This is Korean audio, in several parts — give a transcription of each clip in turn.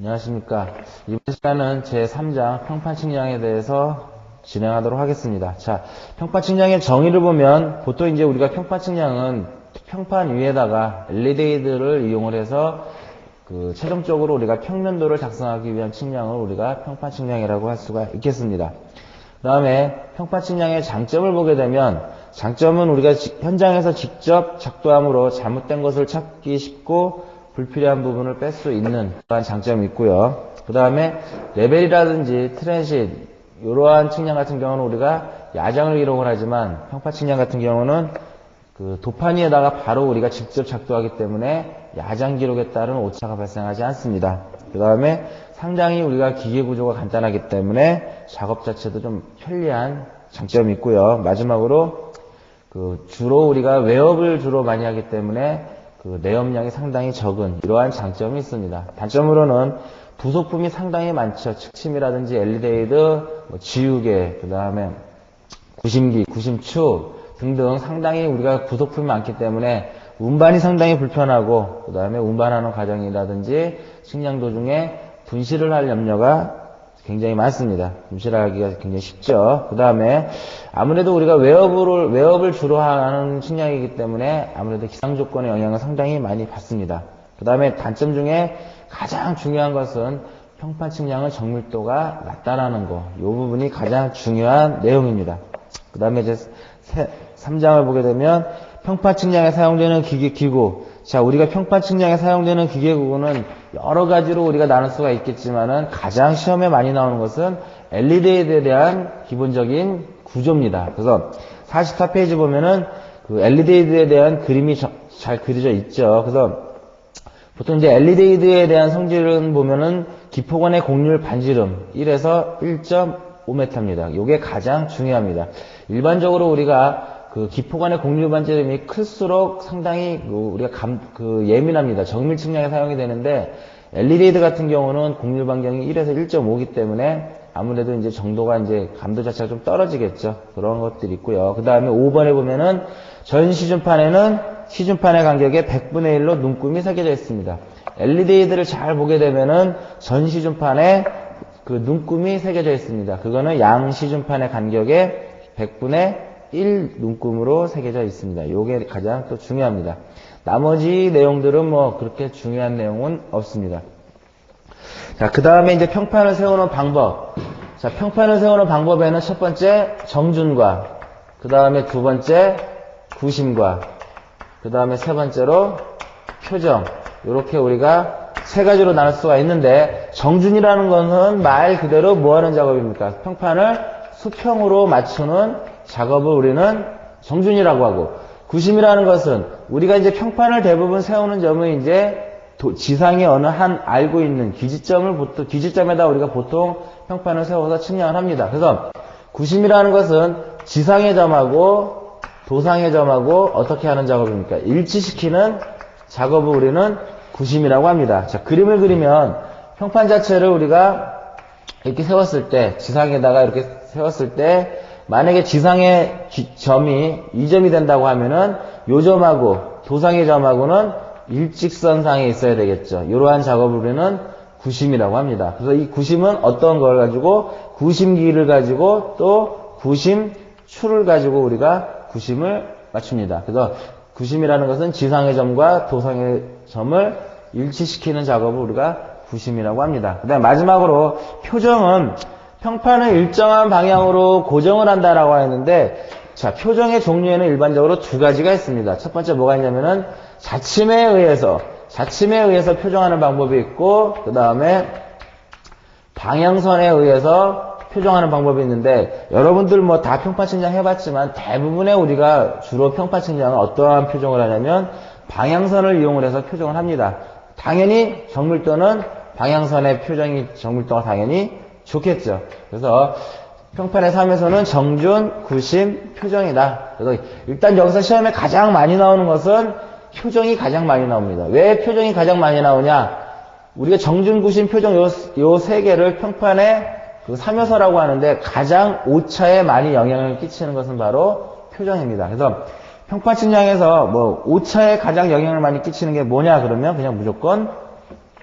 안녕하십니까. 이번 시간은 제3장 평판측량에 대해서 진행하도록 하겠습니다. 자, 평판측량의 정의를 보면 보통 이제 우리가 평판측량은 평판 위에다가 엘리데이드를 이용을 해서 최종적으로 우리가 평면도를 작성하기 위한 측량을 우리가 평판측량이라고 할 수가 있겠습니다. 그 다음에 평판측량의 장점을 보게 되면 장점은 우리가 현장에서 직접 작도함으로 잘못된 것을 찾기 쉽고 불필요한 부분을 뺄 수 있는 그러한 장점이 있고요. 그 다음에 레벨이라든지 트랜sit 이러한 측량 같은 경우는 우리가 야장을 기록을 하지만 평판 측량 같은 경우는 도판 위에다가 바로 우리가 직접 작도하기 때문에 야장 기록에 따른 오차가 발생하지 않습니다. 그 다음에 상당히 우리가 기계 구조가 간단하기 때문에 작업 자체도 좀 편리한 장점이 있고요. 마지막으로 주로 우리가 외업을 주로 많이 하기 때문에 내업량이 상당히 적은 이러한 장점이 있습니다. 단점으로는 부속품이 상당히 많죠. 측침이라든지 엘리데이드, 지우개, 그 다음에 구심기, 구심추 등등 상당히 우리가 부속품이 많기 때문에 운반이 상당히 불편하고 그 다음에 운반하는 과정이라든지 측량 도중에 분실을 할 염려가 굉장히 많습니다. 분실하기가 굉장히 쉽죠. 그 다음에 아무래도 우리가 외업을 주로 하는 측량이기 때문에 아무래도 기상 조건의 영향을 상당히 많이 받습니다. 그 다음에 단점 중에 가장 중요한 것은 평판 측량은 정밀도가 낮다라는 거. 이 부분이 가장 중요한 내용입니다. 그 다음에 이제 3장을 보게 되면 평판 측량에 사용되는 기구. 자, 우리가 평판 측량에 사용되는 기계구는 여러 가지로 우리가 나눌 수가 있겠지만은 가장 시험에 많이 나오는 것은 엘리데이드에 대한 기본적인 구조입니다. 그래서 44페이지 보면은 엘리데이드에 대한 그림이 잘 그려져 있죠. 그래서 보통 이제 엘리데이드에 대한 성질은 보면은 기포관의 곡률 반지름 1에서 1.5m입니다. 이게 가장 중요합니다. 일반적으로 우리가 기포관의 곡률 반지름이 클수록 상당히 우리가 예민합니다. 정밀 측량에 사용이 되는데 엘리데이드 같은 경우는 곡률 반경이 1에서 1.5이기 때문에 아무래도 이제 정도가 이제 감도 자체가 좀 떨어지겠죠. 그런 것들이 있고요. 그 다음에 5번에 보면은 전 시중판에는 시중판의 간격의 100분의 1로 눈금이 새겨져 있습니다. 엘리데이드를 잘 보게 되면은 전 시중판에 눈금이 새겨져 있습니다. 그거는 양 시중판의 간격의 100분의 1 눈금으로 새겨져 있습니다. 이게 가장 또 중요합니다. 나머지 내용들은 그렇게 중요한 내용은 없습니다. 자, 그 다음에 이제 평판을 세우는 방법. 자, 평판을 세우는 방법에는 첫 번째 정준과, 그 다음에 두 번째 구심과, 그 다음에 세 번째로 표정. 이렇게 우리가 세 가지로 나눌 수가 있는데 정준이라는 것은 말 그대로 뭐 하는 작업입니까? 평판을 수평으로 맞추는 작업을 우리는 정준이라고 하고, 구심이라는 것은 우리가 이제 평판을 대부분 세우는 점은 이제 지상에 어느 한 알고 있는 기지점에다 우리가 보통 평판을 세워서 측량을 합니다. 그래서 구심이라는 것은 지상의 점하고 도상의 점하고 어떻게 하는 작업입니까? 일치시키는 작업을 우리는 구심이라고 합니다. 자, 그림을 그리면 평판 자체를 우리가 이렇게 세웠을 때, 지상에다가 이렇게 세웠을 때 만약에 지상의 점이 이 점이 된다고 하면은 요 점하고 도상의 점하고는 일직선상에 있어야 되겠죠. 이러한 작업을 우리는 구심이라고 합니다. 그래서 이 구심은 어떤 걸 가지고 구심기를 가지고 또 구심추를 가지고 우리가 구심을 맞춥니다. 그래서 구심이라는 것은 지상의 점과 도상의 점을 일치시키는 작업을 우리가 구심이라고 합니다. 그 다음에 마지막으로 표정은 평판을 일정한 방향으로 고정을 한다라고 했는데, 자, 표정의 종류에는 일반적으로 두 가지가 있습니다. 첫 번째 뭐가 있냐면은 자침에 의해서 표정하는 방법이 있고, 그 다음에 방향선에 의해서 표정하는 방법이 있는데, 여러분들 다 평판 측량 해봤지만 대부분의 우리가 주로 평판 측량은 어떠한 표정을 하냐면 방향선을 이용을 해서 표정을 합니다. 당연히 정밀도는 방향선의 정밀도가 당연히 좋겠죠. 그래서 평판의 3에서는 정준, 구심, 표정이다. 그래서 일단 여기서 시험에 가장 많이 나오는 것은 표정이 가장 많이 나옵니다. 왜 표정이 가장 많이 나오냐? 우리가 정준, 구심, 표정 요 세 개를 평판의 3요소라고 하는데 가장 오차에 많이 영향을 끼치는 것은 바로 표정입니다. 그래서 평판 측량에서 오차에 가장 영향을 많이 끼치는 게 뭐냐 그러면 그냥 무조건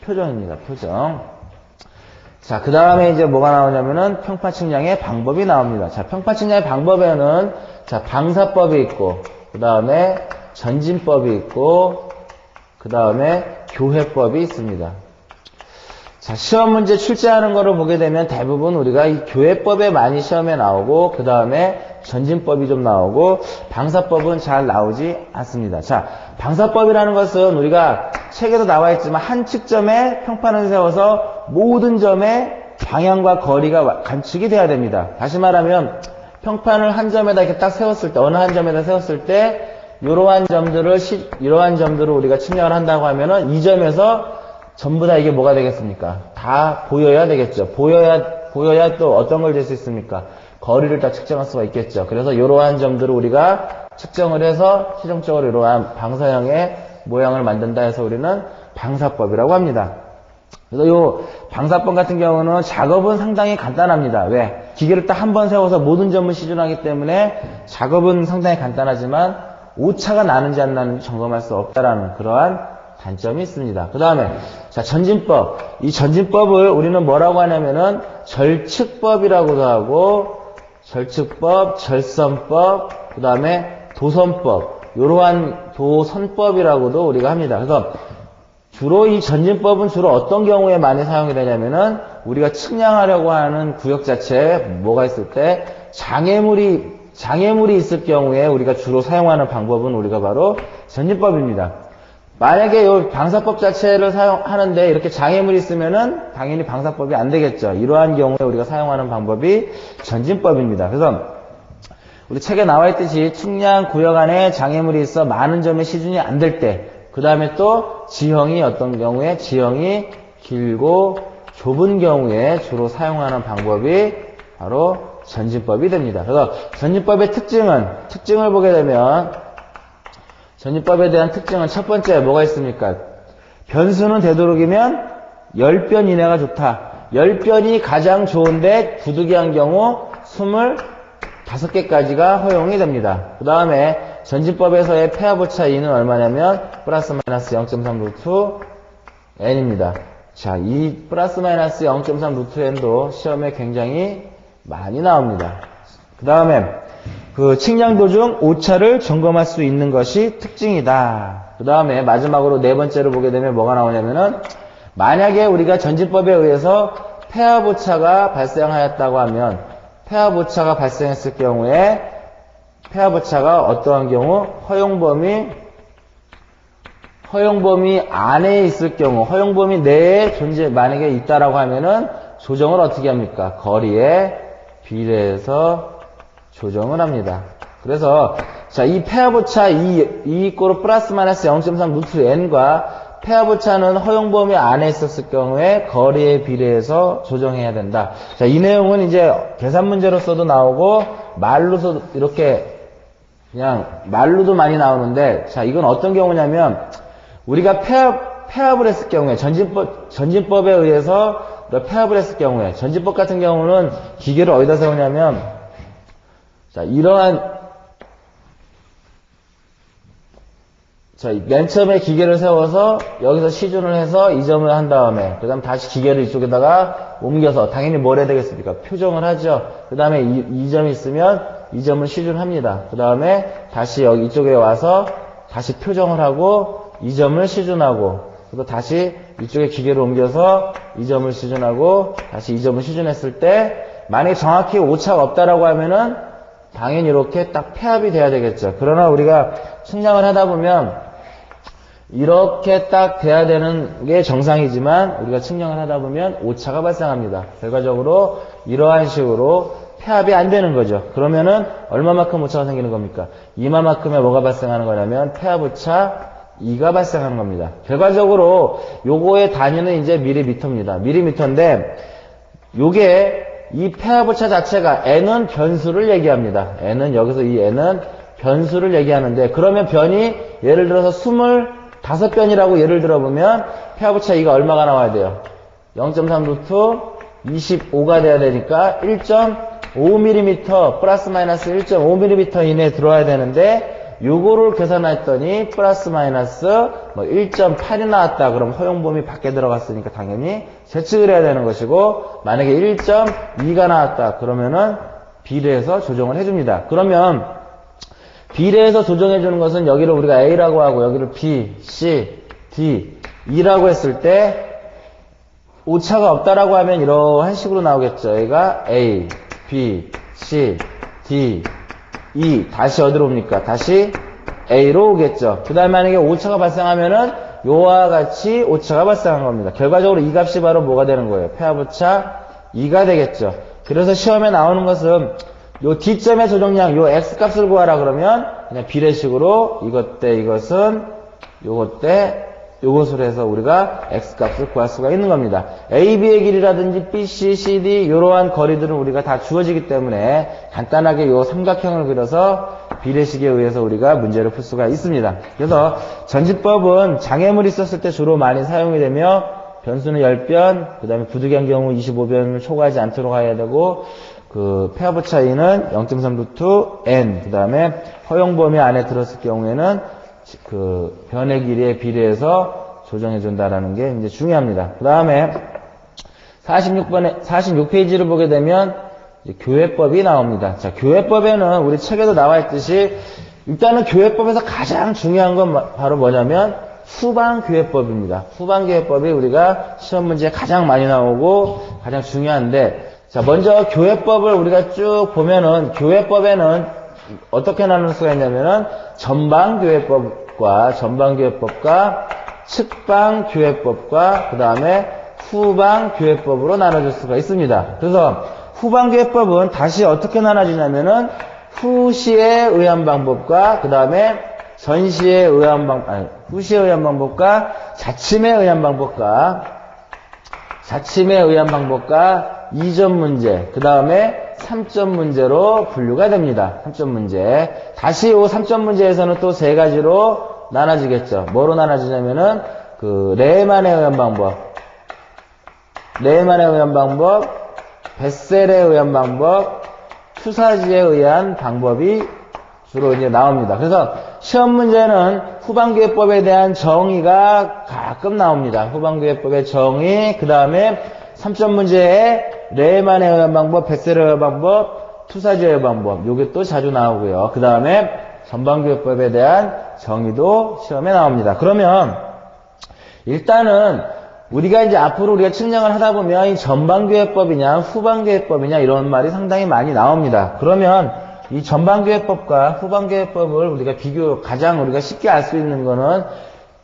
표정입니다. 표정. 자, 그 다음에 이제 뭐가 나오냐면은 평판 측량의 방법이 나옵니다. 자, 평판 측량의 방법에는 자, 방사법이 있고, 그 다음에 전진법이 있고, 그 다음에 교회법이 있습니다. 자, 시험 문제 출제하는 거를 보게 되면 대부분 우리가 이 교회법에 많이 시험에 나오고, 그 다음에 전진법이 좀 나오고, 방사법은 잘 나오지 않습니다. 자, 방사법이라는 것은 우리가 책에도 나와 있지만 한 측점에 평판을 세워서 모든 점의 방향과 거리가 관측이 돼야 됩니다. 다시 말하면 평판을 한 점에다 이렇게 딱 세웠을 때, 어느 한 점에다 세웠을 때 이러한 점들을 우리가 측량을 한다고 하면은 이 점에서 전부 다 이게 뭐가 되겠습니까? 다 보여야 되겠죠. 보여야 또 어떤 걸 될 수 있습니까? 거리를 다 측정할 수가 있겠죠. 그래서 이러한 점들을 우리가 측정을 해서 최종적으로 이러한 방사형의 모양을 만든다 해서 우리는 방사법이라고 합니다. 그래서 이 방사법 같은 경우는 작업은 상당히 간단합니다. 왜? 기계를 딱 한 번 세워서 모든 점을 시준하기 때문에 작업은 상당히 간단하지만 오차가 나는지 안 나는지 점검할 수 없다라는 그러한 단점이 있습니다. 그 다음에 자, 전진법. 이 전진법을 우리는 뭐라고 하냐면은 절측법이라고도 하고 절측법, 절선법, 그 다음에 도선법, 이러한 도선법이라고도 우리가 합니다. 그래서 주로 이 전진법은 주로 어떤 경우에 많이 사용이 되냐면은 우리가 측량하려고 하는 구역 자체에 뭐가 있을 때 장애물이 있을 경우에 우리가 주로 사용하는 방법은 우리가 바로 전진법입니다. 만약에 이 방사법 자체를 사용하는데 이렇게 장애물이 있으면은 당연히 방사법이 안 되겠죠. 이러한 경우에 우리가 사용하는 방법이 전진법입니다. 그래서 우리 책에 나와 있듯이 측량 구역 안에 장애물이 있어 많은 점의 시준이 안 될 때, 그 다음에 또 지형이 어떤 경우에 지형이 길고 좁은 경우에 주로 사용하는 방법이 바로 전진법이 됩니다. 그래서 전진법의 특징을 보게 되면 전진법에 대한 특징은 첫 번째 뭐가 있습니까? 변수는 되도록이면 10변 이내가 좋다. 10변이 가장 좋은데 부득이한 경우 25개까지가 허용이 됩니다. 그 다음에 전진법에서의 폐하보차 E는 얼마냐면 플러스 마이너스 0.3 루트 N입니다. 자, 이 플러스 마이너스 0.3 루트 N도 시험에 굉장히 많이 나옵니다. 그 다음에 그 측량 도중 오차를 점검할 수 있는 것이 특징이다. 그 다음에 마지막으로 네 번째로 보게 되면 뭐가 나오냐면은 만약에 우리가 전진법에 의해서 폐하보차가 발생하였다고 하면 폐하보차가 발생했을 경우에 폐하보차가 어떠한 경우 허용범위 안에 있을 경우 허용범위 내에 만약에 있다라고 하면은 조정을 어떻게 합니까? 거리에 비례해서 조정을 합니다. 그래서 자, 이 폐하보차 E = 플러스 마이너스 0.3 루트 N과 폐하보차는 허용범위 안에 있었을 경우에 거리에 비례해서 조정해야 된다. 자, 이 내용은 이제 계산 문제로서도 나오고 말로서 이렇게 그냥 말로도 많이 나오는데, 자, 이건 어떤 경우냐면 우리가 폐합을 했을 경우에 전진법에 의해서 폐합을 했을 경우에 전진법 같은 경우는 기계를 어디다 세우냐면 자, 맨 처음에 기계를 세워서 여기서 시준을 해서 이 점을 한 다음에 그 다음 다시 기계를 이쪽에다가 옮겨서 당연히 뭘 해야 되겠습니까? 표정을 하죠. 그 다음에 이 점이 있으면 이 점을 시준합니다. 그 다음에 다시 여기 이쪽에 와서 다시 표정을 하고 이 점을 시준하고 그리고 다시 이쪽에 기계를 옮겨서 이 점을 시준하고 다시 이 점을 시준했을 때 만약에 정확히 오차가 없다라고 하면은 당연히 이렇게 딱 폐합이 돼야 되겠죠. 그러나 우리가 측량을 하다 보면 이렇게 딱 돼야 되는 게 정상이지만 우리가 측량을 하다 보면 오차가 발생합니다. 결과적으로 이러한 식으로 폐합이 안 되는 거죠. 그러면은 얼마만큼 오차가 생기는 겁니까? 이만큼의 뭐가 발생하는 거냐면 폐합오차 2가 발생하는 겁니다. 결과적으로 요거의 단위는 이제 밀리미터입니다. 밀리미터인데 요게 이 폐합오차 자체가 N은 변수를 얘기합니다. N은 여기서 이 N은 변수를 얘기하는데 그러면 변이 예를 들어서 25변이라고 예를 들어보면 폐합오차 2가 얼마가 나와야 돼요? 0.3 루트 25가 돼야 되니까 1.5mm 플러스 마이너스 1.5mm 이내에 들어와야 되는데 요거를 계산했더니 플러스 마이너스 뭐 1.8이 나왔다. 그럼 허용범위 밖에 들어갔으니까 당연히 제측을 해야 되는 것이고, 만약에 1.2가 나왔다. 그러면은 비례해서 조정을 해줍니다. 그러면 비례해서 조정해 주는 것은 여기를 우리가 A라고 하고 여기를 B, C, D, E라고 했을 때 오차가 없다라고 하면 이러한 식으로 나오겠죠. 여기가 A, B, C, D, E 다시 어디로 옵니까? 다시 A로 오겠죠. 그 다음에 만약에 오차가 발생하면은 요와 같이 오차가 발생한 겁니다. 결과적으로 이 값이 바로 뭐가 되는 거예요? 폐하부차 2가 되겠죠. 그래서 시험에 나오는 것은 요 D점의 조정량, 요 X값을 구하라 그러면 그냥 비례식으로 이것 때 이것은 요것 때 요것으로 해서 우리가 X값을 구할 수가 있는 겁니다. A, B의 길이라든지 B, C, C, D 이러한 거리들은 우리가 다 주어지기 때문에 간단하게 요 삼각형을 그려서 비례식에 의해서 우리가 문제를 풀 수가 있습니다. 그래서 전지법은 장애물이 있었을 때 주로 많이 사용이 되며 변수는 10변, 그 다음에 부득이한 경우 25변을 초과하지 않도록 해야 되고, 그 폐하부 차이는 0.3 루트 n, 그 다음에 허용 범위 안에 들었을 경우에는 그 변의 길이에 비례해서 조정해 준다라는 게 이제 중요합니다. 그 다음에 46페이지를 보게 되면 이제 교회법이 나옵니다. 자, 교회법에는 우리 책에도 나와 있듯이 일단은 교회법에서 가장 중요한 건 바로 뭐냐면 후방교회법입니다. 후방교회법이 우리가 시험 문제에 가장 많이 나오고 가장 중요한데, 자, 먼저 교회법을 우리가 쭉 보면은 교회법에는 어떻게 나눌 수가 있냐면은 전방교회법과 측방교회법과 그 다음에 후방교회법으로 나눠질 수가 있습니다. 그래서 후방교회법은 다시 어떻게 나눠지냐면은 후시에 의한 방법과 그 다음에 전시에 의한 후시에 의한 방법과 자침에 의한 방법과 2점 문제, 그 다음에 3점 문제로 분류가 됩니다. 3점 문제. 다시 이 3점 문제에서는 또 세 가지로 나눠지겠죠. 뭐로 나눠지냐면은 그 레만에 의한 방법, 베셀에 의한 방법, 투사지에 의한 방법이 주로 이제 나옵니다. 그래서 시험 문제는 후방교회법에 대한 정의가 가끔 나옵니다. 후방교회법의 정의, 그 다음에 3점 문제에 레만에 의한 방법, 베셀에 의한 방법, 투사지에 의한 방법, 요게 또 자주 나오고요. 그 다음에 전방교회법에 대한 정의도 시험에 나옵니다. 그러면 일단은 우리가 이제 앞으로 우리가 측량을 하다 보면 이 전방교회법이냐 후방교회법이냐 이런 말이 상당히 많이 나옵니다. 그러면 이 전방교회법과 후방교회법을 우리가 가장 우리가 쉽게 알 수 있는 거는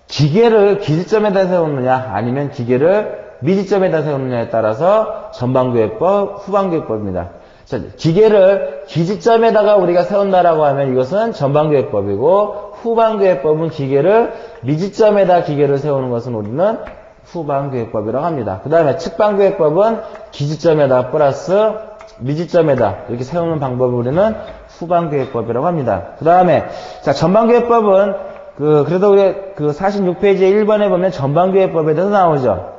기계를 기지점에다 세우느냐 아니면 기계를 미지점에다 세우느냐에 따라서 전방교회법, 후방교회법입니다. 자, 기계를 기지점에다가 우리가 세운다라고 하면 이것은 전방교회법이고, 후방교회법은 기계를 미지점에다 기계를 세우는 것은 우리는 후방교회법이라고 합니다. 그 다음에 측방교회법은 기지점에다 플러스 미지점에다 이렇게 세우는 방법을 우리는 후방교회법이라고 합니다. 그 다음에 자, 전방교회법은 그래도 우리 46페이지에 1번에 보면 전방교회법에 대해서 나오죠.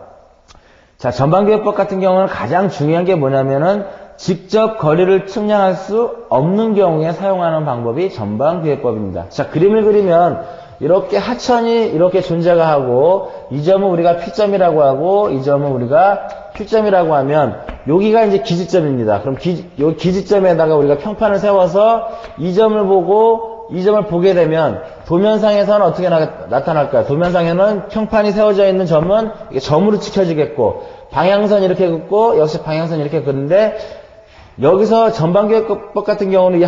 자, 전방교회법 같은 경우는 가장 중요한 게 뭐냐면은 직접 거리를 측량할 수 없는 경우에 사용하는 방법이 전방교회법입니다. 자, 그림을 그리면 이렇게 하천이 이렇게 존재가 하고 이 점은 우리가 P점이라고 하고 이 점은 우리가 Q점이라고 하면 여기가 이제 기지점입니다. 그럼 요 기지점에다가 우리가 평판을 세워서 이 점을 보고 이 점을 보게 되면 도면상에서는 어떻게 나타날까요? 도면상에는 평판이 세워져 있는 점은 이게 점으로 찍혀지겠고 방향선 이렇게 긋고 역시 방향선 이렇게 긋는데 여기서 전방교회법 같은 경우는 이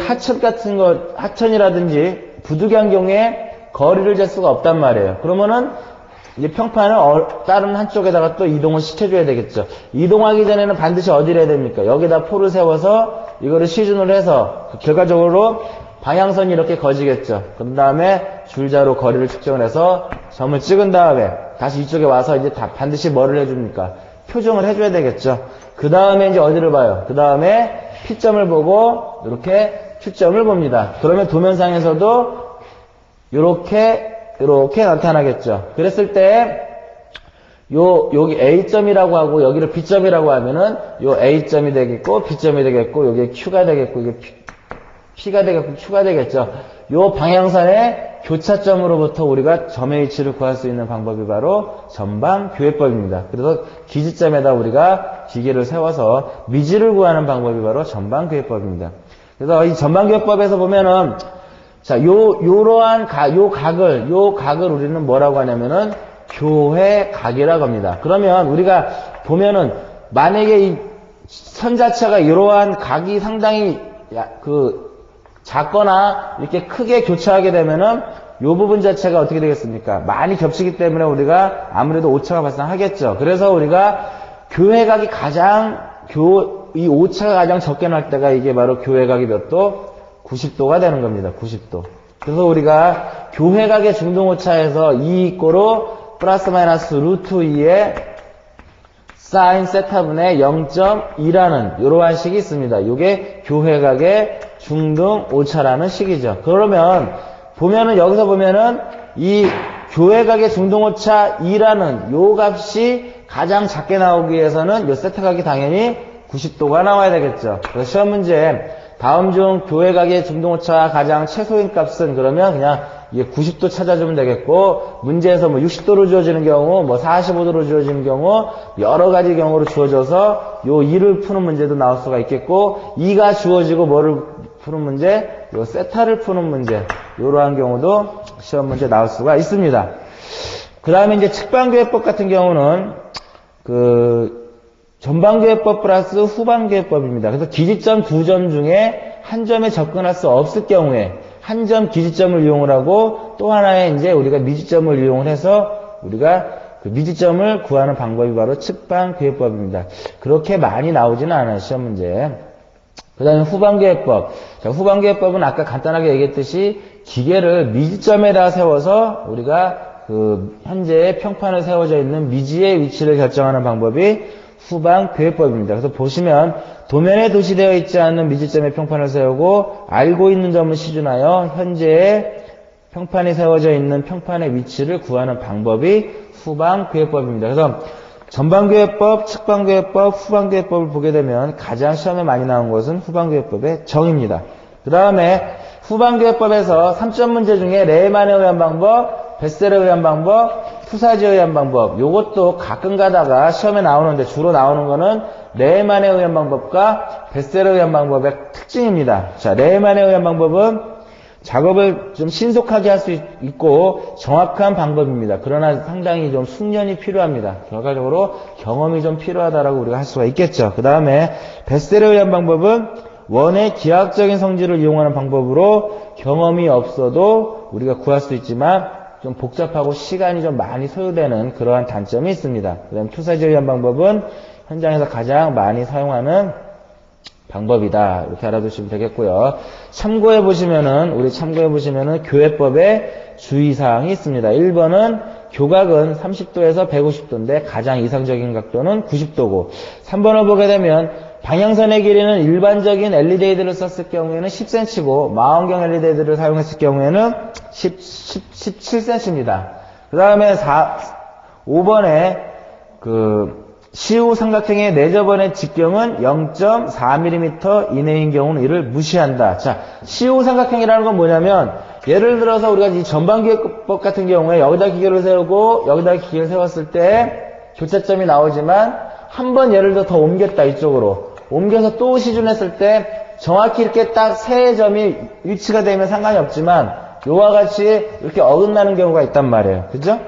하천이라든지 부득이한 경우에 거리를 잴 수가 없단 말이에요. 그러면은 이제 평판을 다른 한쪽에다가 또 이동을 시켜줘야 되겠죠. 이동하기 전에는 반드시 어디를 해야 됩니까? 여기다 포를 세워서 이거를 시준을 해서 결과적으로 방향선이 이렇게 거지겠죠. 그 다음에 줄자로 거리를 측정을 해서 점을 찍은 다음에 다시 이쪽에 와서 이제 반드시 뭐를 해줍니까? 표정을 해줘야 되겠죠. 그 다음에 이제 어디를 봐요? 그 다음에 P점을 보고 이렇게 Q점을 봅니다. 그러면 도면상에서도 이렇게 나타나겠죠. 그랬을 때 여기 A점이라고 하고 여기를 B점이라고 하면은 요 A점이 되겠고 B점이 되겠고 여기 Q가 되겠고 이게 P가 되겠고 Q가 되겠죠. 요 방향선의 교차점으로부터 우리가 점의 위치를 구할 수 있는 방법이 바로 전방교회법입니다. 그래서 기지점에다 우리가 기계를 세워서 미지를 구하는 방법이 바로 전방교회법입니다. 그래서 이 전방교회법에서 보면은 자, 요러한 요 각을 우리는 뭐라고 하냐면은 교회각이라고 합니다. 그러면 우리가 보면은 만약에 이 선 자체가 이러한 각이 상당히 작거나 이렇게 크게 교차하게 되면은 요 부분 자체가 어떻게 되겠습니까? 많이 겹치기 때문에 우리가 아무래도 오차가 발생하겠죠. 그래서 우리가 교회각이 이 오차가 가장 적게 날 때가 이게 바로 교회각이 몇 도? 90도가 되는 겁니다. 90도. 그래서 우리가 교회각의 중등오차에서 2 이꼬로 플러스 마이너스 루트 2의 사인 세타분의 0.2라는 이러한 식이 있습니다. 이게 교회각의 중등오차라는 식이죠. 그러면 여기서 보면은 이 교회각의 중등오차 2라는 요 값이 가장 작게 나오기 위해서는 요 세타각이 당연히 90도가 나와야 되겠죠. 그래서 시험 문제 다음 중 교회각의 중등오차 가장 최소인 값은 그러면 그냥 이게 90도 찾아주면 되겠고, 문제에서 뭐 60도로 주어지는 경우, 뭐 45도로 주어지는 경우, 여러 가지 경우로 주어져서 요 2를 푸는 문제도 나올 수가 있겠고, 2가 주어지고 뭐를 푸는 문제? 요 세타를 푸는 문제. 요러한 경우도 시험 문제 나올 수가 있습니다. 그 다음에 이제 측방교회법 같은 경우는 전방교회법 플러스 후방교회법입니다. 그래서 기지점 두 점 중에 한 점에 접근할 수 없을 경우에 한 점 기지점을 이용을 하고 또 하나의 이제 우리가 미지점을 이용을 해서 우리가 그 미지점을 구하는 방법이 바로 측방교회법입니다. 그렇게 많이 나오지는 않아요, 시험 문제. 그 다음에 후방교회법. 자, 후방교회법은 아까 간단하게 얘기했듯이 기계를 미지점에다 세워서 우리가 현재 평판에 세워져 있는 미지의 위치를 결정하는 방법이 후방교회법입니다. 그래서 보시면 도면에 도시되어 있지 않는 미지점의 평판을 세우고 알고 있는 점을 시준하여 현재의 평판이 세워져 있는 평판의 위치를 구하는 방법이 후방교회법입니다. 그래서 전방교회법, 측방교회법, 후방교회법을 보게 되면 가장 시험에 많이 나온 것은 후방교회법의 정의입니다. 그 다음에 후방교회법에서 3점 문제 중에 레이만에 의한 방법, 베셀에 의한 방법, 투사지에 의한 방법, 요것도 가끔 가다가 시험에 나오는데 주로 나오는 거는 레이만에 의한 방법과 베셀에 의한 방법의 특징입니다. 자, 레이만에 의한 방법은 작업을 좀 신속하게 할 수 있고 정확한 방법입니다. 그러나 상당히 좀 숙련이 필요합니다. 결과적으로 경험이 좀 필요하다라고 우리가 할 수가 있겠죠. 그 다음에 베셀에 의한 방법은 원의 기하학적인 성질을 이용하는 방법으로 경험이 없어도 우리가 구할 수 있지만 좀 복잡하고 시간이 좀 많이 소요되는 그러한 단점이 있습니다. 그 다음에 투사지에 의한 방법은 현장에서 가장 많이 사용하는 방법이다. 이렇게 알아두시면 되겠고요. 우리 참고해 보시면은 교회법에 주의사항이 있습니다. 1번은 교각은 30도에서 150도인데 가장 이상적인 각도는 90도고, 3번을 보게 되면 방향선의 길이는 일반적인 LED들을 썼을 경우에는 10cm고 망원경 LED들을 사용했을 경우에는 17cm입니다. 그 다음에 5번에 시우 삼각형의 내저번의 직경은 0.4mm 이내인 경우는 이를 무시한다. 자, 시우 삼각형이라는 건 뭐냐면 예를 들어서 우리가 이 전방교회법 같은 경우에 여기다 기계를 세우고 여기다 기계를 세웠을 때 교차점이 나오지만 한 번 예를 들어 더 옮겼다, 이쪽으로 옮겨서 또 시준했을 때 정확히 이렇게 딱 세 점이 일치가 되면 상관이 없지만 요와 같이 이렇게 어긋나는 경우가 있단 말이에요. 그죠?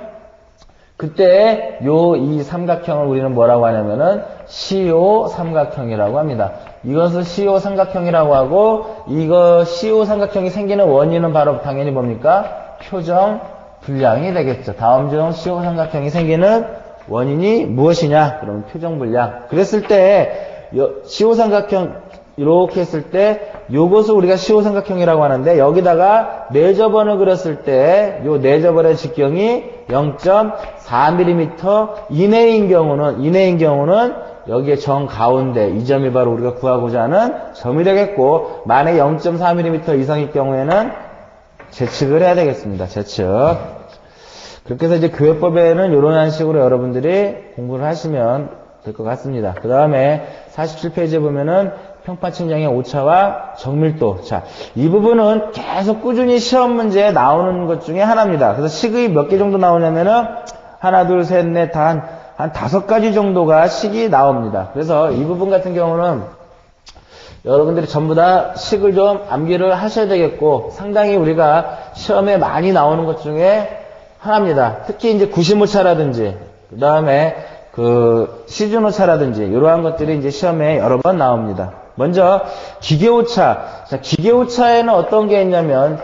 그때 이 삼각형을 우리는 뭐라고 하냐면은 시오 삼각형이라고 합니다. 이것을 시오 삼각형이라고 하고, 이거 시오 삼각형이 생기는 원인은 바로 당연히 뭡니까? 표정 불량이 되겠죠. 다음 중 시오 삼각형이 생기는 원인이 무엇이냐? 그러면 표정 불량. 그랬을 때 시오 삼각형 이렇게 했을 때 요것을 우리가 시오 삼각형이라고 하는데, 여기다가 내저번을 그렸을 때 요 내저번의 직경이 0.4mm 이내인 경우는 여기에 정 가운데 이 점이 바로 우리가 구하고자 하는 점이 되겠고, 만약에 0.4mm 이상일 경우에는 제측을 해야 되겠습니다. 제측. 그렇게 해서 이제 교회법에는 이런 식으로 여러분들이 공부를 하시면 될 것 같습니다. 그 다음에 47페이지에 보면은 평판 측량의 오차와 정밀도. 자, 이 부분은 계속 꾸준히 시험 문제에 나오는 것 중에 하나입니다. 그래서 식의 몇 개 정도 나오냐면은 하나, 둘, 셋, 넷, 한 5가지 정도가 식이 나옵니다. 그래서 이 부분 같은 경우는 여러분들이 전부 다 식을 좀 암기를 하셔야 되겠고, 상당히 우리가 시험에 많이 나오는 것 중에 하나입니다. 특히 이제 구심오차라든지, 그 다음에 시준오차라든지, 이러한 것들이 이제 시험에 여러 번 나옵니다. 먼저, 기계오차. 자, 기계오차에는 어떤 게 있냐면,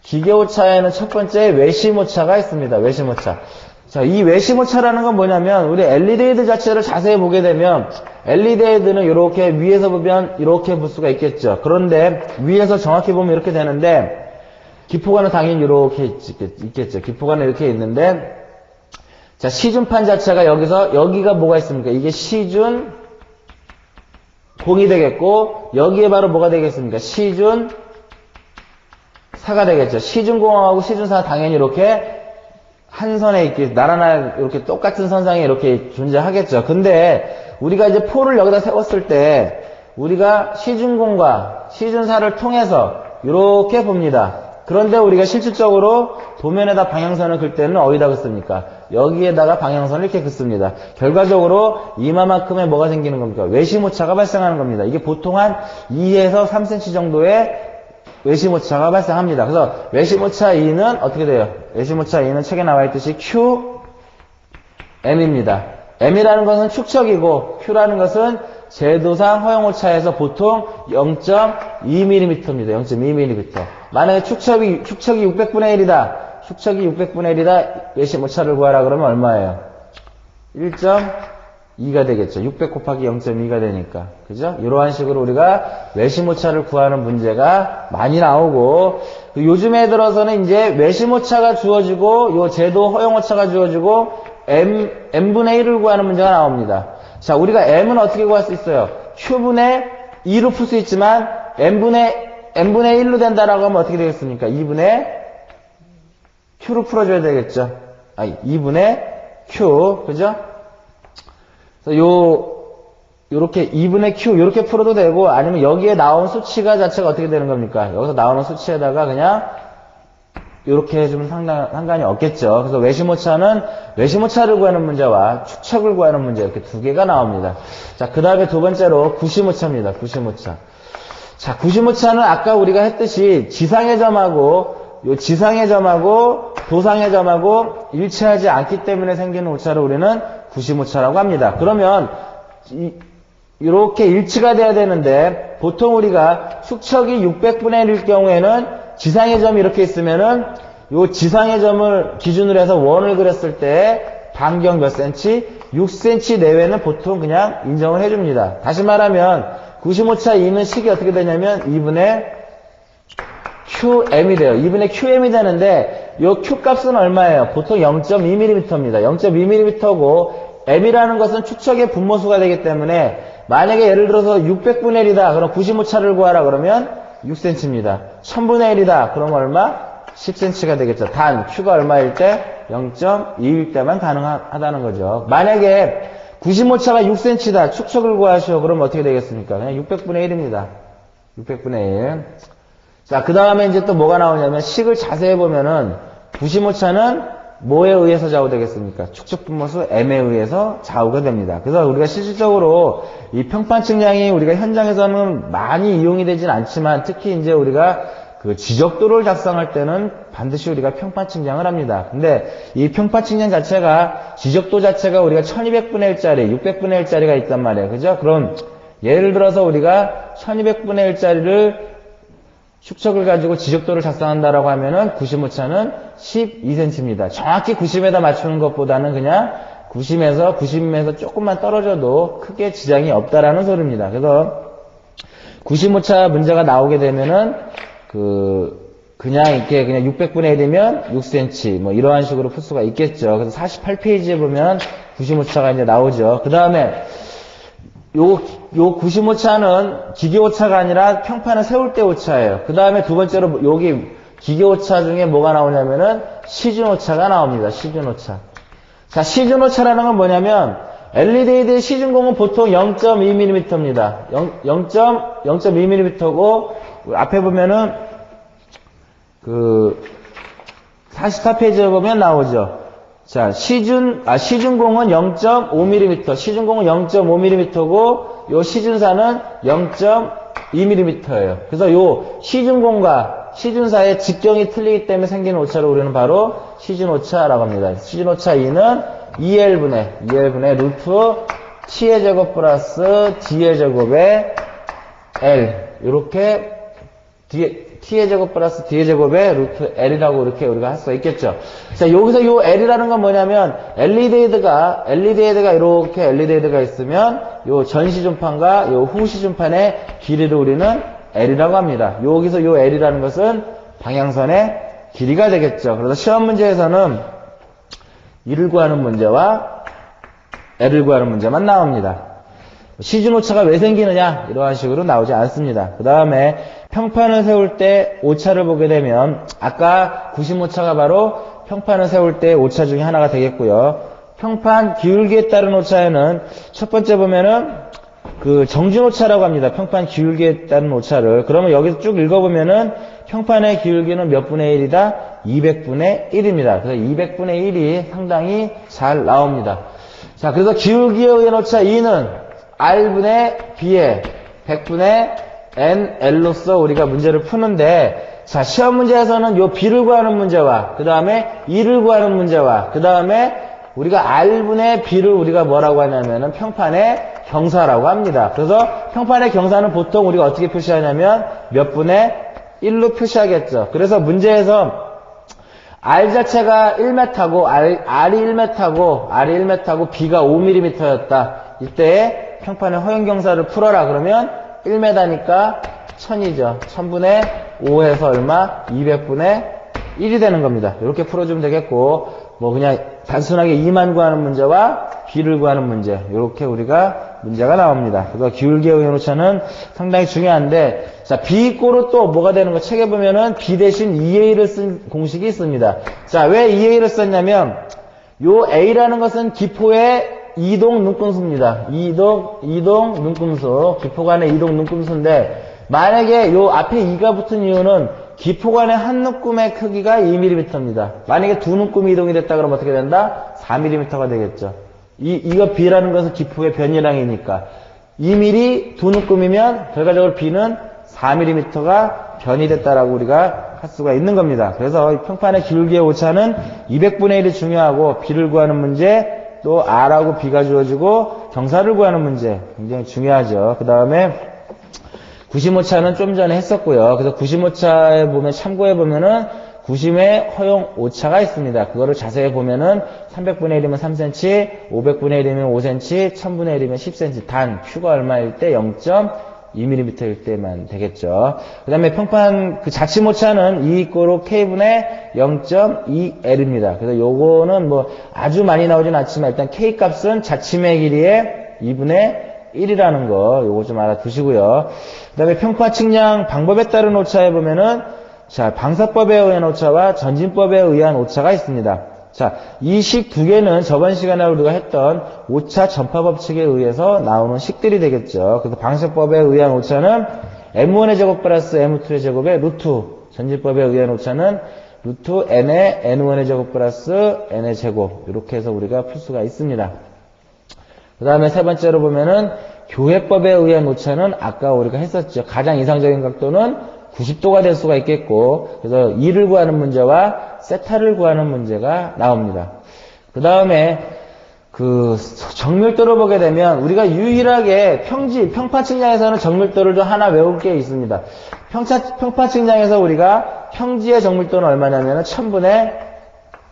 기계오차에는 첫 번째 외심오차가 있습니다. 외심오차. 자, 이 외심오차라는 건 뭐냐면, 우리 LED 헤드 자체를 자세히 보게 되면, LED 헤드는 이렇게 위에서 보면 이렇게 볼 수가 있겠죠. 그런데 위에서 정확히 보면 이렇게 되는데, 기포관은 당연히 이렇게 있겠죠. 기포관은 이렇게 있는데, 자, 시준판 자체가 여기가 뭐가 있습니까? 이게 시준 공이 되겠고, 여기에 바로 뭐가 되겠습니까? 시준 사가 되겠죠. 시준 공하고 시준 사 당연히 이렇게 한 선에 이렇게 나란하게 이렇게 똑같은 선상에 이렇게 존재하겠죠. 근데 우리가 이제 포를 여기다 세웠을 때 우리가 시준공과 시준사를 통해서 이렇게 봅니다. 그런데 우리가 실질적으로 도면에다 방향선을 긋을 때는 어디다 긋습니까? 여기에다가 방향선을 이렇게 긋습니다. 결과적으로 이마만큼의 뭐가 생기는 겁니까? 외심오차가 발생하는 겁니다. 이게 보통 한 2에서 3cm 정도의 외심오차가 발생합니다. 그래서 외심오차 E는 어떻게 돼요? 외심오차 E는 책에 나와 있듯이 QM입니다. M이라는 것은 축척이고 Q라는 것은 제도상 허용오차에서 보통 0.2mm입니다. 0.2mm. 만약에 축척이 600분의 1이다. 축척이 600분의 1이다. 외심오차를 구하라 그러면 얼마예요? 1.2가 되겠죠. 600 곱하기 0.2가 되니까. 그죠? 이러한 식으로 우리가 외심오차를 구하는 문제가 많이 나오고, 요즘에 들어서는 이제 외심오차가 주어지고, 요 제도 허용오차가 주어지고, M분의 1을 구하는 문제가 나옵니다. 자, 우리가 M은 어떻게 구할 수 있어요? Q분의 2로 풀 수 있지만, M분의 1로 된다라고 하면 어떻게 되겠습니까? 2분의 Q로 풀어줘야 되겠죠. 아니, 2분의 Q. 그죠? 요렇게 2분의 Q, 요렇게 풀어도 되고, 아니면 여기에 나온 수치가 자체가 어떻게 되는 겁니까? 여기서 나오는 수치에다가 그냥, 요렇게 해주면 상관이 없겠죠. 그래서 외심오차를 구하는 문제와 축척을 구하는 문제, 이렇게 두 개가 나옵니다. 자, 그 다음에 두 번째로 구심오차입니다. 구심오차. 자, 구심오차는 아까 우리가 했듯이 지상의 점하고 도상의 점하고 일치하지 않기 때문에 생기는 오차를 우리는 구심오차라고 합니다. 그러면 이렇게 일치가 돼야 되는데 보통 우리가 축척이 600분의 1일 경우에는 지상의 점이 이렇게 있으면은 요 지상의 점을 기준으로 해서 원을 그렸을 때 반경 몇 cm? 6cm 내외는 보통 그냥 인정을 해줍니다. 다시 말하면 구심오차 2는 식이 어떻게 되냐면 2분의 QM이 돼요. 2분의 QM이 되는데 요 Q 값은 얼마예요? 보통 0.2mm입니다. 0.2mm고 M이라는 것은 축척의 분모수가 되기 때문에 만약에 예를 들어서 600분의 1이다. 그럼 구심오차를 구하라 그러면 6cm입니다. 1000분의 1이다. 그럼 얼마? 10cm가 되겠죠. 단 Q가 얼마일 때? 0.2일 때만 가능하다는 거죠. 만약에 구심오차가 6cm다. 축척을 구하시오. 그럼 어떻게 되겠습니까? 그냥 600분의 1입니다. 600분의 1. 자, 그 다음에 이제 또 뭐가 나오냐면 식을 자세히 보면은 구심오차는 뭐에 의해서 좌우되겠습니까? 축척 분모수 M에 의해서 좌우가 됩니다. 그래서 우리가 실질적으로 이 평판 측량이 우리가 현장에서는 많이 이용이 되진 않지만 특히 이제 우리가 그 지적도를 작성할 때는 반드시 우리가 평판 측량을 합니다. 근데 이 평판 측량 자체가 지적도 자체가 우리가 1200분의 1짜리, 600분의 1짜리가 있단 말이에요. 그죠? 그럼 예를 들어서 우리가 1200분의 1짜리를 축척을 가지고 지적도를 작성한다라고 하면은 구심오차는 12cm입니다. 정확히 90에다 맞추는 것보다는 그냥 90에서 조금만 떨어져도 크게 지장이 없다라는 소리입니다. 그래서 구심오차 문제가 나오게 되면은 그냥 600분의 1이면 6cm 뭐 이러한 식으로 풀 수가 있겠죠. 그래서 48페이지에 보면 구심오차가 이제 나오죠. 그 다음에 요 구심오차는 기계오차가 아니라 평판을 세울 때 오차예요. 그 다음에 두 번째로 여기 기계오차 중에 뭐가 나오냐면은 시준오차가 나옵니다. 시준오차. 자, 시준오차라는 건 뭐냐면 LED 시중공은 보통 0.2mm입니다. 0.2mm고, 앞에 보면은, 44페이지에 보면 나오죠. 자, 시중공은 0.5mm, 시중공은 0.5mm고, 요 시준사는 0.2mm예요. 그래서 요 시중공과 시준사의 직경이 틀리기 때문에 생기는 오차를 우리는 바로 시준오차라고 합니다. 시준오차 2는 2L분의 루트 T의 제곱 플러스 D의 제곱에 L. 이렇게 T의 제곱 플러스 D의 제곱에 루트 L이라고 이렇게 우리가 할 수가 있겠죠. 자, 여기서 요 L이라는 건 뭐냐면, LED가 이렇게 LED가 있으면, 요 전시준판과 요 후시준판의 길이를 우리는 L이라고 합니다. 여기서 요 L이라는 것은 방향선의 길이가 되겠죠. 그래서 시험 문제에서는 이를 구하는 문제와 L을 구하는 문제만 나옵니다. 시준오차가 왜 생기느냐? 이러한 식으로 나오지 않습니다. 그 다음에 평판을 세울 때 오차를 보게 되면 아까 90오차가 바로 평판을 세울 때 오차 중에 하나가 되겠고요. 평판 기울기에 따른 오차에는 첫 번째 보면은 정준오차라고 합니다. 평판 기울기에 따른 오차를. 그러면 여기서 쭉 읽어보면은 평판의 기울기는 몇 분의 1이다? 200분의 1입니다. 그래서 200분의 1이 상당히 잘 나옵니다. 자, 그래서 기울기에 의한 오차 2는 R분의 B에 100분의 NL로서 우리가 문제를 푸는데, 자, 시험 문제에서는 요 B를 구하는 문제와, 그 다음에 E를 구하는 문제와, 그 다음에 우리가 R분의 B를 우리가 뭐라고 하냐면은 평판의 경사라고 합니다. 그래서 평판의 경사는 보통 우리가 어떻게 표시하냐면 몇 분의 1로 표시하겠죠. 그래서 문제에서 R 자체가 1m고, R이 1m고, B가 5mm였다. 이때 평판의 허용경사를 풀어라. 그러면 1m니까 1000이죠. 1000분의 5에서 얼마? 200분의 1이 되는 겁니다. 이렇게 풀어주면 되겠고, 뭐 그냥 단순하게 2만 구하는 문제와 B를 구하는 문제, 이렇게 우리가 문제가 나옵니다. 그래서 기울기의 의한 오차는 상당히 중요한데, 자, B-꼴로 또 뭐가 되는 거 책에 보면은 B 대신 2A를 쓴 공식이 있습니다. 자, 왜 2A를 썼냐면, 요 A라는 것은 기포의 이동 눈금수입니다. 이동 눈금수. 기포 간의 이동 눈금수인데, 만약에 요 앞에 2가 붙은 이유는 기포 간의 한 눈금의 크기가 2mm입니다. 만약에 두 눈금이 이동이 됐다 그러면 어떻게 된다? 4mm가 되겠죠. 이거 B라는 것은 기포의 변이량이니까. 2mm 두 눈금이면 결과적으로 B는 4mm가 변이 됐다라고 우리가 할 수가 있는 겁니다. 그래서 이 평판의 기울기의 오차는 200분의 1이 중요하고, B를 구하는 문제, 또 R하고 B가 주어지고 경사를 구하는 문제 굉장히 중요하죠. 그 다음에 90오차는 좀 전에 했었고요. 그래서 90오차에 보면 참고해 보면은 90의 허용 오차가 있습니다. 그거를 자세히 보면은 300분의 1이면 3cm, 500분의 1이면 5cm, 1000분의 1이면 10cm. 단 Q가 얼마일 때 0.2mm일 때만 되겠죠. 그 다음에 평판 자침 오차는 E = K분의 0.2L입니다. 그래서 요거는 뭐 아주 많이 나오진 않지만 일단 K 값은 자침의 길이의 2분의 1이라는 거 요거 좀 알아두시고요. 그 다음에 평파 측량 방법에 따른 오차에 보면은, 자, 방사법에 의한 오차와 전진법에 의한 오차가 있습니다. 자, 이 식 두 개는 저번 시간에 우리가 했던 오차 전파 법칙에 의해서 나오는 식들이 되겠죠. 그래서 방사법에 의한 오차는 M1의 제곱 플러스 M2의 제곱의 루트, 전진법에 의한 오차는 루트 N의 N1의 제곱 플러스 N의 제곱, 이렇게 해서 우리가 풀 수가 있습니다. 그 다음에 세 번째로 보면은 교회법에 의한 오차는 아까 우리가 했었죠. 가장 이상적인 각도는 90도가 될 수가 있겠고, 그래서 E를 구하는 문제와 세타를 구하는 문제가 나옵니다. 그 다음에 정밀도를 보게 되면 우리가 유일하게 평파 측량에서는 정밀도를 좀 하나 외울 게 있습니다. 평파 측량에서 우리가 평지의 정밀도는 얼마냐면 1000분의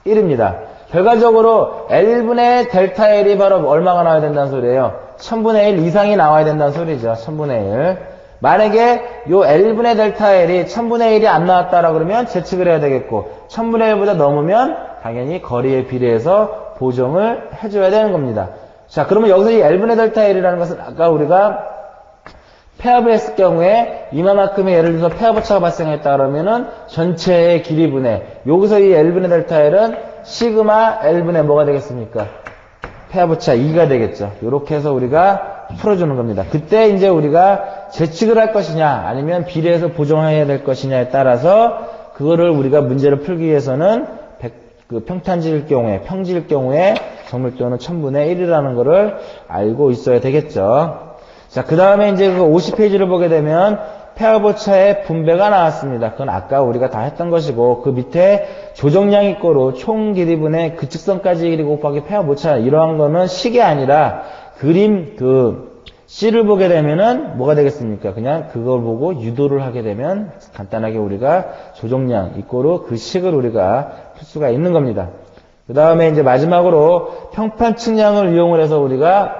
1입니다. 결과적으로 L분의 델타 L이 바로 얼마가 나와야 된다는 소리예요. 1000분의 1 이상이 나와야 된다는 소리죠. 1000분의 1. 만약에 요 L분의 델타 L이 1000분의 1이 안 나왔다라 그러면 재측을 해야 되겠고, 1000분의 1보다 넘으면 당연히 거리에 비례해서 보정을 해줘야 되는 겁니다. 자, 그러면 여기서 이 L분의 델타 L이라는 것은 아까 우리가 폐압을 했을 경우에 이만큼의 예를 들어서 폐압 오차가 발생했다 그러면은 전체의 길이분의, 여기서 이 L분의 델타 L은 시그마 L분의 뭐가 되겠습니까? 폐하부차 2가 되겠죠. 이렇게 해서 우리가 풀어주는 겁니다. 그때 이제 우리가 재측을 할 것이냐 아니면 비례해서 보정해야 될 것이냐에 따라서 그거를 우리가 문제를 풀기 위해서는 평탄지일 경우에 평지일 경우에 정밀도는 1000분의 1이라는 거를 알고 있어야 되겠죠. 자, 그 다음에 이제 그 50페이지를 보게 되면 폐하부차의 분배가 나왔습니다. 그건 아까 우리가 다 했던 것이고 그 밑에 조정량 이꼬로 총 길이분의 그 직선까지 길이 곱하기 폐하부차 이러한 거는 식이 아니라 그림 C를 보게 되면은 뭐가 되겠습니까? 그냥 그걸 보고 유도를 하게 되면 간단하게 우리가 조정량 이꼬로 그 식을 우리가 풀 수가 있는 겁니다. 그 다음에 이제 마지막으로 평판 측량을 이용을 해서 우리가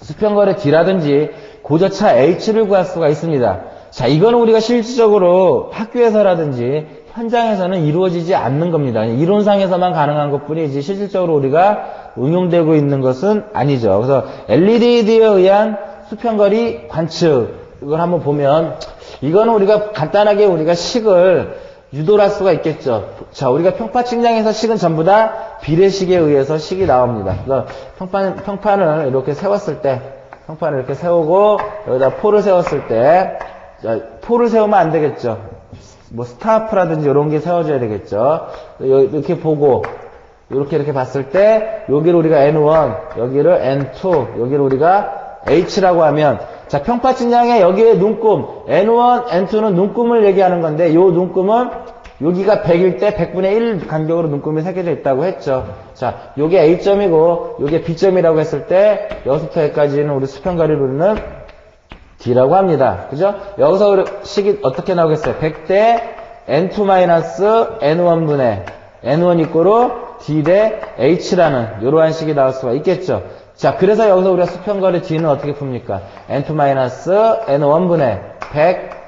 수평거리 D라든지 고저차 H를 구할 수가 있습니다. 자, 이거는 우리가 실질적으로 학교에서라든지 현장에서는 이루어지지 않는 겁니다. 이론상에서만 가능한 것뿐이지 실질적으로 우리가 응용되고 있는 것은 아니죠. 그래서 LED에 의한 수평거리 관측 이걸 한번 보면 이거는 우리가 간단하게 우리가 식을 유도할 수가 있겠죠. 자, 우리가 평파 측량에서 식은 전부 다 비례식에 의해서 식이 나옵니다. 그래서 평판을 이렇게 세웠을 때 평판을 이렇게 세우고 여기다 포를 세웠을 때 자, 포를 세우면 안 되겠죠. 뭐 스타프라든지 이런 게 세워져야 되겠죠. 이렇게 보고 이렇게 봤을 때 여기를 우리가 N1, 여기를 N2, 여기를 우리가 H라고 하면 자, 평파 측량에 여기에 눈금 N1, N2는 눈금을 얘기하는 건데 이 눈금은 여기가 100일 때 100분의 1 간격으로 눈금이 새겨져 있다고 했죠. 자, 요게 A점이고 요게 B점이라고 했을 때 여기서부터 여기까지는 우리 수평거리를 우리는 D라고 합니다. 그죠? 여기서 우리 식이 어떻게 나오겠어요? 100대 N2-N1분의 N1 이꼬로 D 대 H라는 이러한 식이 나올 수가 있겠죠. 자, 그래서 여기서 우리가 수평거리 D는 어떻게 풉니까? N2-N1분의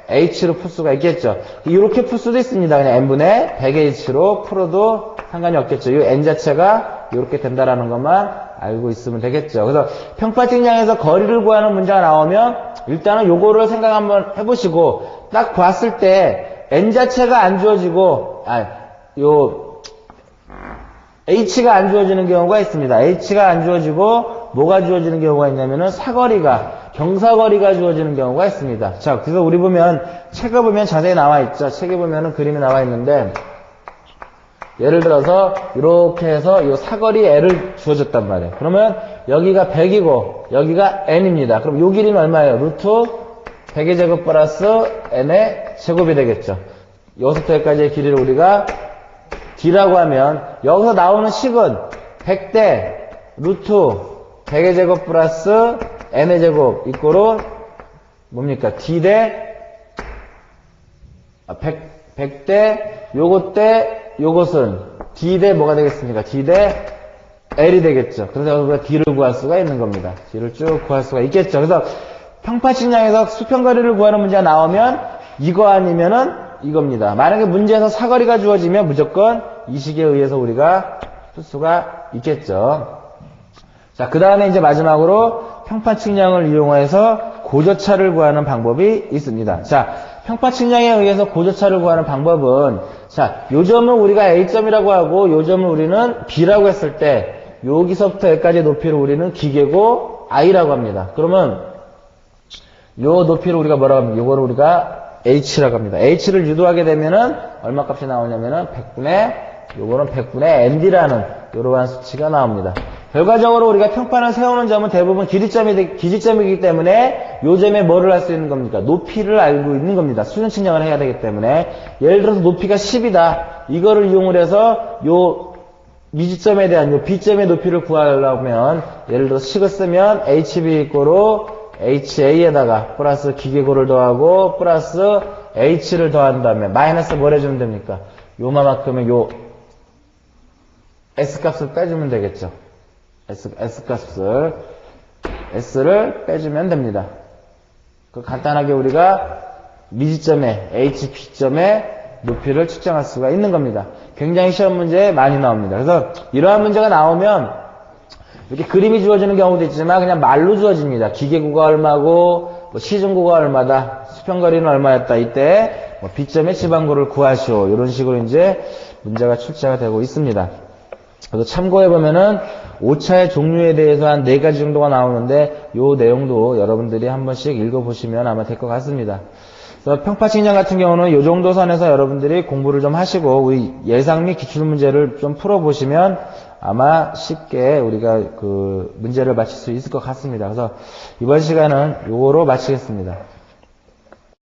100H로 풀 수가 있겠죠. 이렇게 풀 수도 있습니다. 그냥 N분의 100H로 풀어도 상관이 없겠죠. 이 N 자체가 이렇게 된다라는 것만 알고 있으면 되겠죠. 그래서 평파 측량에서 거리를 구하는 문제가 나오면 일단은 요거를 생각 한번 해보시고 딱 봤을 때 N 자체가 안 주어지고 H가 안 주어지는 경우가 있습니다. H가 안 주어지고 뭐가 주어지는 경우가 있냐면은 사거리가 경사거리가 주어지는 경우가 있습니다. 자, 그래서 우리 보면 책을 보면 자세히 나와 있죠. 책에 보면은 그림이 나와 있는데 예를 들어서 이렇게 해서 이 사거리 L을 주어졌단 말이에요. 그러면 여기가 100이고 여기가 N입니다. 그럼 요 길이는 얼마예요? 루트 100의 제곱 플러스 N의 제곱이 되겠죠. 여기서부터 여기까지의 길이를 우리가 D라고 하면 여기서 나오는 식은 100대 루트 100의 제곱 플러스 N의 제곱 이꼬로 뭡니까? D 대 100대 요것 대 요것은 D 대 뭐가 되겠습니까? D 대 L이 되겠죠. 그래서 우리가 D를 구할 수가 있는 겁니다. D를 쭉 구할 수가 있겠죠. 그래서 평파 측량에서 수평거리를 구하는 문제가 나오면 이거 아니면은 이겁니다. 만약에 문제에서 사거리가 주어지면 무조건 이 식에 의해서 우리가 풀 수가 있겠죠. 자, 그 다음에 이제 마지막으로 평파 측량을 이용해서 고저차를 구하는 방법이 있습니다. 자, 평파 측량에 의해서 고저차를 구하는 방법은 자, 요 점을 우리가 A점이라고 하고 요 점을 우리는 B라고 했을 때 여기서부터 여기까지 높이를 우리는 기계고 I라고 합니다. 그러면 요 높이를 우리가 뭐라고 합니까? 요거를 우리가 H라고 합니다. H를 유도하게 되면은 얼마 값이 나오냐면은 100분의 요거는 100분의 ND라는 이러한 수치가 나옵니다. 결과적으로 우리가 평판을 세우는 점은 대부분 기지점이기 때문에 요 점에 뭐를 할 수 있는 겁니까? 높이를 알고 있는 겁니다. 수준 측량을 해야 되기 때문에 예를 들어서 높이가 10이다. 이거를 이용을 해서 요 미지점에 대한 요 B점의 높이를 구하려면 예를 들어서 식을 쓰면 HB 이꼬로 HA에다가 플러스 기계고를 더하고 플러스 H를 더한 다음에 마이너스 뭘 해주면 됩니까? 요만큼의 요 S값을 빼주면 되겠죠. S값을 S를 빼주면 됩니다. 그 간단하게 우리가 미지점의 HB점의 높이를 측정할 수가 있는 겁니다. 굉장히 시험 문제에 많이 나옵니다. 그래서 이러한 문제가 나오면 이렇게 그림이 주어지는 경우도 있지만 그냥 말로 주어집니다. 기계고가 얼마고 뭐 시중고가 얼마다 수평거리는 얼마였다. 이때 뭐 B점의 지방고를 구하시오. 이런 식으로 이제 문제가 출제가 되고 있습니다. 그래서 참고해보면은 오차의 종류에 대해서 한 4가지 정도가 나오는데 요 내용도 여러분들이 한 번씩 읽어보시면 아마 될 것 같습니다. 그래서 평파측량 같은 경우는 요 정도 선에서 여러분들이 공부를 좀 하시고 우리 예상 및 기출문제를 좀 풀어보시면 아마 쉽게 우리가 그 문제를 맞힐 수 있을 것 같습니다. 그래서 이번 시간은 요거로 마치겠습니다.